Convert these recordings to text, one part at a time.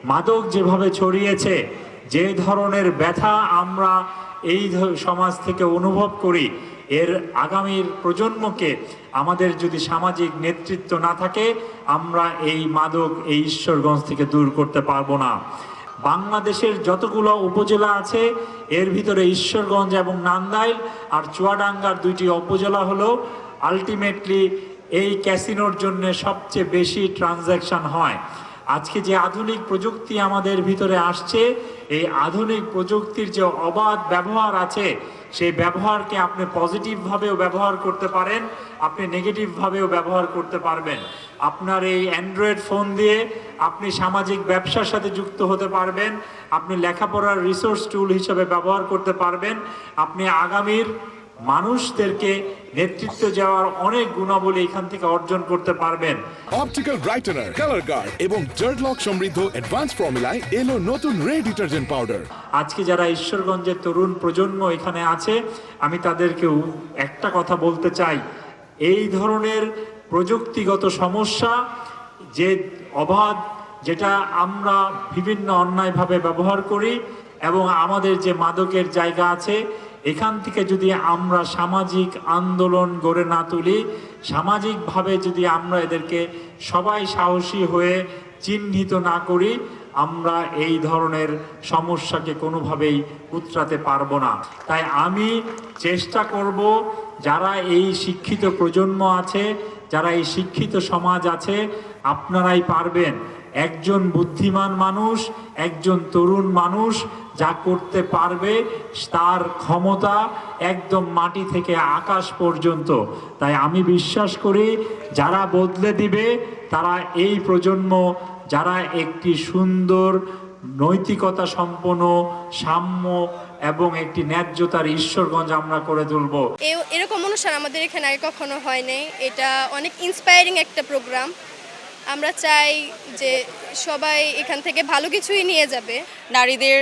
মাদক যেভাবে ছড়িয়েছে, যে ধরনের ব্যথা আমরা এই সমাজ থেকে অনুভব করি, এর আগামীর প্রজন্মকে আমাদের যদি সামাজিক নেতৃত্ব না থাকে, আমরা এই মাদক এই ঈশ্বরগঞ্জ থেকে দূর করতে পারবো না। বাংলাদেশের যতগুলো উপজেলা আছে, এর ভিতরে ঈশ্বরগঞ্জ এবং নান্দাইল আর চুয়াডাঙ্গার দুইটি উপজেলা হলো আলটিমেটলি এই ক্যাসিনোর জন্য সবচেয়ে বেশি ট্রানজ্যাকশন হয়। আজকে যে আধুনিক প্রযুক্তি আমাদের ভিতরে আসছে, এই আধুনিক প্রযুক্তির যে অবাধ ব্যবহার আছে, সেই ব্যবহারকে আপনি পজিটিভভাবেও ব্যবহার করতে পারেন, আপনি নেগেটিভভাবেও ব্যবহার করতে পারবেন। আপনার এই অ্যান্ড্রয়েড ফোন দিয়ে আপনি সামাজিক ব্যবসার সাথে যুক্ত হতে পারবেন, আপনি লেখাপড়ার রিসোর্স টুল হিসেবে ব্যবহার করতে পারবেন, আপনি আগামীর মানুষদেরকে নেতৃত্ব দেওয়ার অনেক গুণাবলী এখান থেকে অর্জন করতে পারবেন। অপটিক্যাল ব্রাইটেনার, কালার গার্ড এবং জার্ড লক সমৃদ্ধ অ্যাডভান্স ফর্মুলায় এলো নতুন রে ডিটারজেন্ট পাউডার। আজকে যারা ঈশ্বরগঞ্জের তরুণ প্রজন্ম এখানে আছে, আমি তাদেরকেও একটা কথা বলতে চাই, এই ধরনের প্রযুক্তিগত সমস্যা, যে অবাধ, যেটা আমরা বিভিন্ন অন্যায়ভাবে ব্যবহার করি, এবং আমাদের যে মাদকের জায়গা আছে, এখান থেকে যদি আমরা সামাজিক আন্দোলন গড়ে না তুলি, সামাজিকভাবে যদি আমরা এদেরকে সবাই সাহসী হয়ে চিহ্নিত না করি, আমরা এই ধরনের সমস্যাকে কোনোভাবেই উতরাতে পারবো না। তাই আমি চেষ্টা করব, যারা এই শিক্ষিত প্রজন্ম আছে, যারা এই শিক্ষিত সমাজ আছে, আপনারাই পারবেন। একজন বুদ্ধিমান মানুষ, একজন তরুণ মানুষ যা করতে পারবে, তার ক্ষমতা একদম মাটি থেকে আকাশ পর্যন্ত। তাই আমি বিশ্বাস করি, যারা বদলে দিবে তারা এই প্রজন্ম, যারা একটি সুন্দর নৈতিকতা সম্পন্ন, সাম্য এবং একটি ন্যায্যতার ঈশ্বরগঞ্জ আমরা করে তুলব। এরকম অনুষ্ঠান আমাদের এখানে আগে কখনো হয় নাই। এটা অনেক ইন্সপায়ারিং একটা প্রোগ্রাম। আমরা চাই যে সবাই এখান থেকে ভালো কিছুই নিয়ে যাবে। নারীদের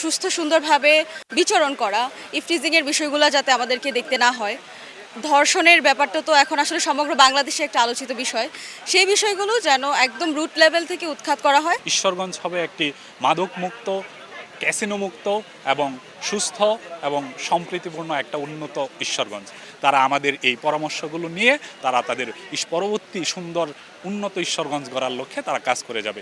সুস্থ সুন্দরভাবে বিচরণ করা, ইফটিজিংয়ের বিষয়গুলো যাতে আমাদেরকে দেখতে না হয়, ধর্ষণের ব্যাপারটা তো এখন আসলে সমগ্র বাংলাদেশে একটা আলোচিত বিষয়, সেই বিষয়গুলো যেন একদম রুট লেভেল থেকে উৎখাত করা হয়। ঈশ্বরগঞ্জ হবে একটি মাদক মুক্ত, ক্যাসিনো মুক্ত এবং সুস্থ এবং সম্প্রীতিপূর্ণ একটা উন্নত ঈশ্বরগঞ্জ। তারা আমাদের এই পরামর্শগুলো নিয়ে তারা তাদের পরবর্তী সুন্দর উন্নত ঈশ্বরগঞ্জ গড়ার লক্ষ্যে তারা কাজ করে যাবে।